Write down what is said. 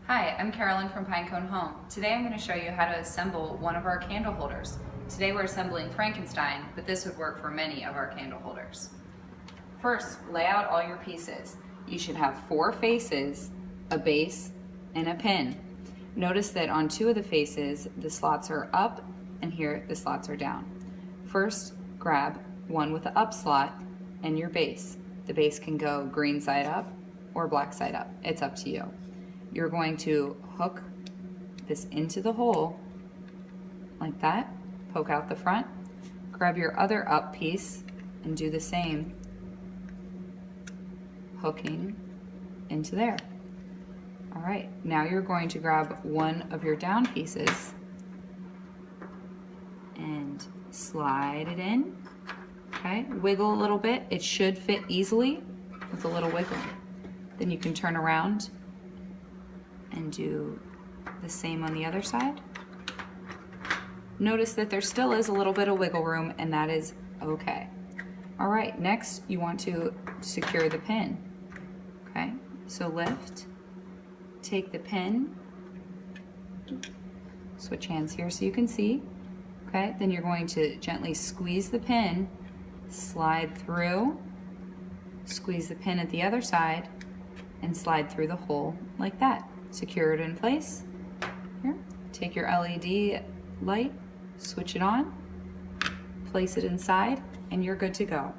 Hi, I'm Carolyn from Pinecone Home. Today I'm going to show you how to assemble one of our candle holders. Today we're assembling Frankenstein, but this would work for many of our candle holders. First, lay out all your pieces. You should have 4 faces, a base, and a pin. Notice that on 2 of the faces, the slots are up, and here the slots are down. First, grab one with the up slot and your base. The base can go green side up or black side up. It's up to you. You're going to hook this into the hole like that, poke out the front, grab your other up piece and do the same, hooking into there. All right, now you're going to grab one of your down pieces and slide it in, okay? Wiggle a little bit. It should fit easily with a little wiggle. Then you can turn around and do the same on the other side. Notice that there still is a little bit of wiggle room, and that is okay. All right, next you want to secure the pin. Okay, so lift, take the pin, switch hands here so you can see. Okay, then you're going to gently squeeze the pin, slide through, squeeze the pin at the other side, and slide through the hole like that. Secure it in place. Here, take your LED light, switch it on, place it inside, and you're good to go.